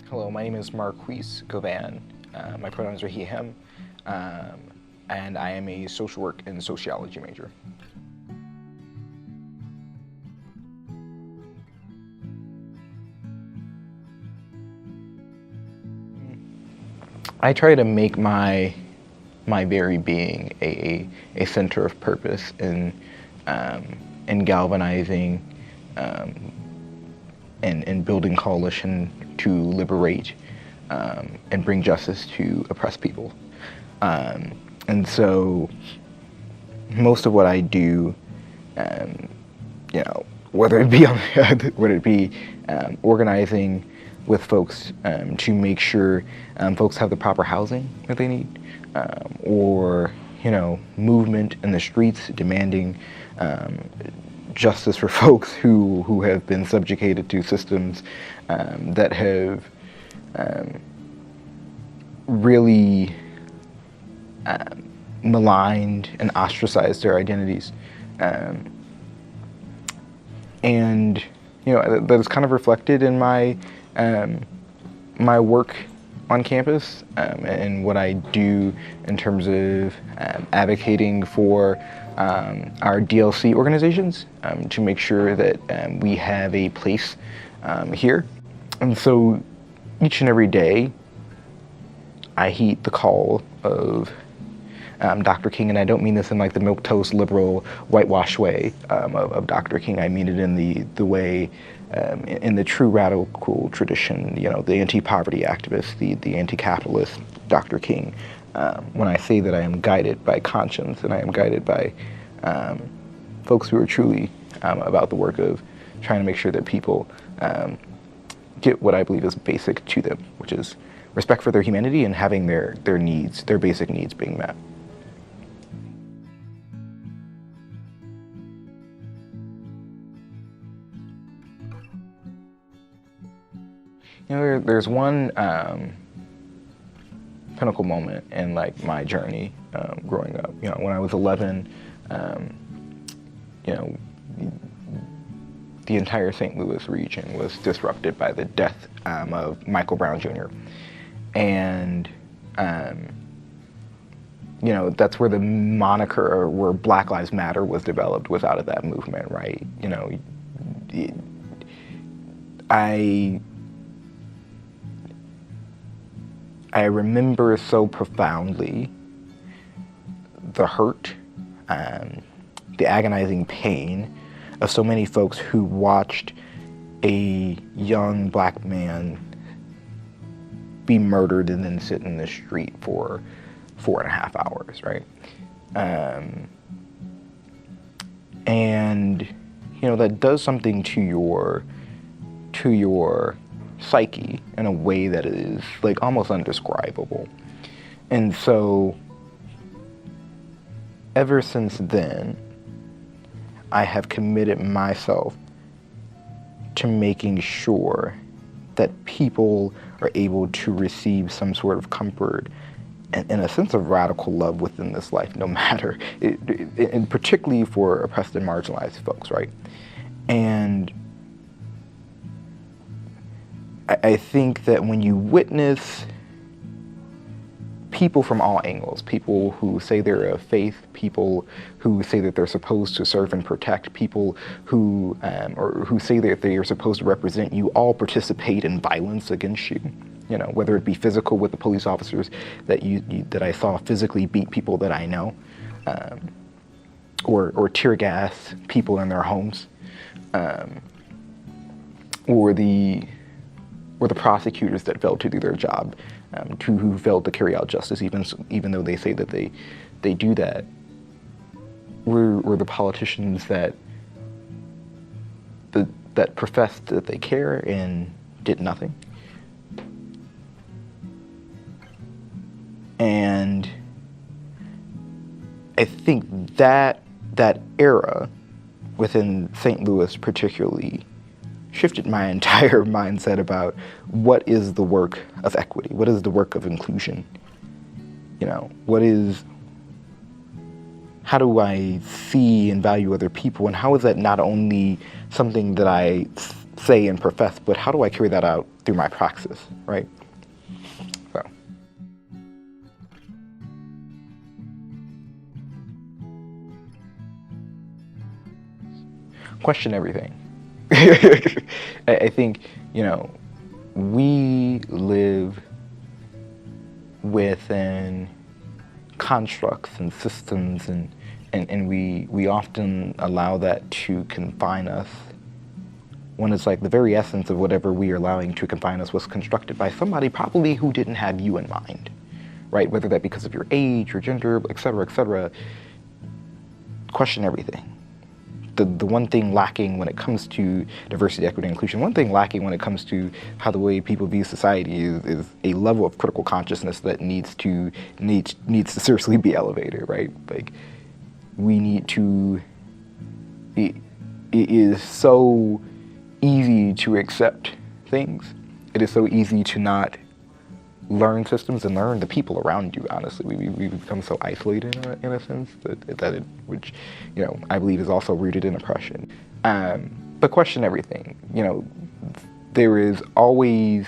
Hello, my name is Marquis Govan. My pronouns are he, him, and I am a social work and sociology major. I try to make my very being a center of purpose in galvanizing and building coalition to liberate and bring justice to oppressed people. And so most of what I do, whether it be organizing with folks to make sure folks have the proper housing that they need, or movement in the streets demanding justice for folks who have been subjugated to systems that have really maligned and ostracized their identities. And that is kind of reflected in my my work on campus and what I do in terms of advocating for our DLC organizations to make sure that we have a place here. And so each and every day I heed the call of Dr. King, and I don't mean this in like the milquetoast liberal whitewash way of Dr. King. I mean it in the way, in the true radical tradition, the anti-poverty activist, the anti-capitalist Dr. King. When I say that I am guided by conscience and I am guided by folks who are truly about the work of trying to make sure that people get what I believe is basic to them, which is respect for their humanity and having their needs, their basic needs being met. There's one pinnacle moment in like my journey growing up. When I was 11, the entire St. Louis region was disrupted by the death of Michael Brown Jr. And that's where the moniker, or where Black Lives Matter was developed, was out of that movement, right? I remember so profoundly the hurt, the agonizing pain of so many folks who watched a young Black man be murdered and then sit in the street for 4.5 hours, right? And that does something to your psyche in a way that is like almost undescribable. And so ever since then, I have committed myself to making sure that people are able to receive some sort of comfort and a sense of radical love within this life, no matter, and particularly for oppressed and marginalized folks, right? And I think that when you witness people from all angles, people who say they're of faith, people who say that they're supposed to serve and protect, people who or who say that they are supposed to represent you, all participate in violence against you. Whether it be physical with the police officers that I saw physically beat people that I know, or tear gas people in their homes, or the prosecutors that failed to do their job, who failed to carry out justice, even though they say that they do that, were the politicians that professed that they care and did nothing. And I think that era within St. Louis particularly shifted my entire mindset about what is the work of equity, what is the work of inclusion, how do I see and value other people, and how is that not only something that I say and profess, but how do I carry that out through my praxis, right? So. Question everything. I think, we live within constructs and systems, and we often allow that to confine us, when it's like the very essence of whatever we are allowing to confine us was constructed by somebody probably who didn't have you in mind, right? Whether that because of your age, your gender, et cetera, question everything. The one thing lacking when it comes to diversity, equity, and inclusion, one thing lacking when it comes to how the way people view society is a level of critical consciousness that needs to seriously be elevated, right? Like, we need to, it is so easy to accept things. It is so easy to not learn systems and learn the people around you, honestly. We've become so isolated in a sense which, I believe is also rooted in oppression. But question everything. There is always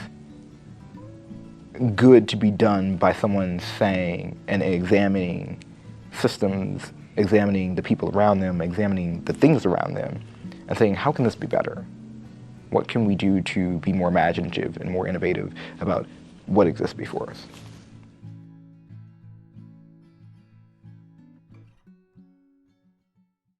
good to be done by someone saying and examining systems, examining the people around them, examining the things around them, and saying, how can this be better? What can we do to be more imaginative and more innovative about what exists before us?